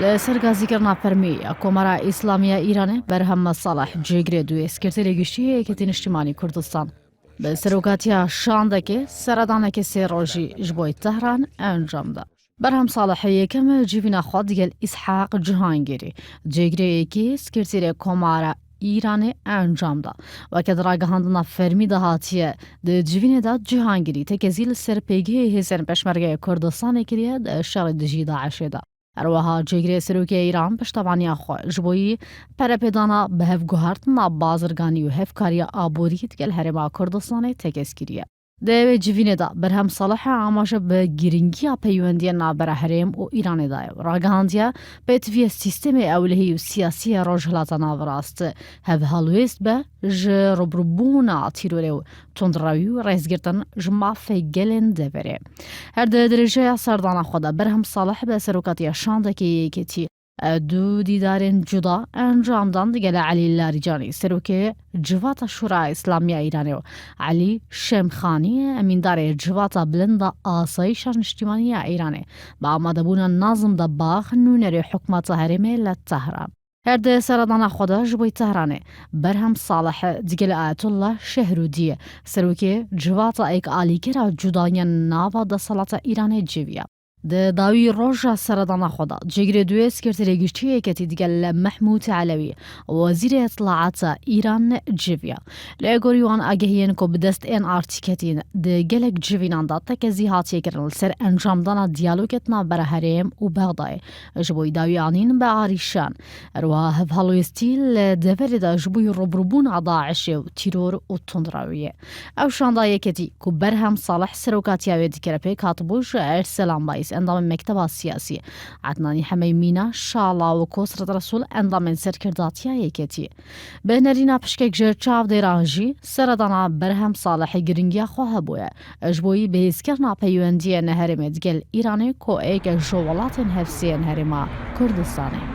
لسرگازیکردنا فەرمی کۆمارە ئیسلامیە ئیرانێ بەرهەمە ساڵح جێگرێ دوێ سکرتێری گشتی یەکێتی نیشتیمانی کوردستان بە سەرۆکاتیە شاندەکێ سەردانێکی سێ ڕۆژی ji بۆی تەهران ئەنجامدا. بەرهەم ساڵحە یەکەمە جیڤینا خوا دیگەل ئیسحاق جیهانگیری جێگرەیەکی سکرتێرێ کۆمارە ئیرانê ئەنجامدا وەکە ڕاگەهاندنا فەرمی داهاتیە di civînê de cihangirî tekezî li ser pêgihê hêzên Peşmergeya Kurdistanê kiriye di şerê dijî Daişê de. Erweha cêgirê Serokê Îran piştevaniya xwe ji bo yî perepêdana bi hevguhertina bazirganî û hevkariya aborî digel Herêma Kurdistanê tekez kiriye. Di wê civînê de Berhem Saleh amaje bi girîngiya peywendiyên navbera Herêm û Îranê de ye. Ragihandiye pêtiviya sîstemê ewlehî û siyasî ya Rojhilata Navrast hev helwêst be ji rûbirûbûna tîrorê û tundrawî û rêzgirtin ji mafê gelên deverê. Her di dirêjeya serdana xwe de Berhem Saleh bi serokatiya şandekê yeketî دو دیدارên cuda encamdan digele Elî Larijanî serokê civata Şûraya İslamiya Îranê û Elî Şemxanî emîndarê civata bilinda asayîşa niştîmaniya Îranê bi amadebûna nazim de bax nûnerê hikûmeta Herêmê li Tehran. Her di seredana xwe de ji bo Tehranê Berhem Saleh digele Ayetullah Şehrûdî serokê civata êk alîgera cudayên nava desalata Îranê cêviye. Di dawî roja seredana xwe de cêgirê duê skerterê giştî yeketî digel Mehmûd Elewî Wezîrê Itlaata Îran civiya. Li gorî wan agihiyên ku bi dest ên artî ketîn di gelek civînan de tekezî hatiye kirin li ser encamdana diyalogê navbera Herêm û Bexdayê ji bo dawî anîn bi arîşan. Erwa hevhelwêstî li deverê de ji bo rûbirûbûna Daişê û tîror û tundrawiyê. Ew şanda yeketî ku Berhem Saleh serokatiya wê dikire pêk hatibû ji Erselan Bayîs endamên Mekteba Siyasî Ednanî Hemeymîna Şala û Kosret Resul endamên serkirdatiya yeketî. Bi nerîna pişkek ji çavdêran jî seredana Berhem Salehê giringiya xwe hebûye ji bo yî bihêzkirina peywendiyên Herêmê digel Îranê ku êk ji welatên hevseyên Herêma Kurdistanê.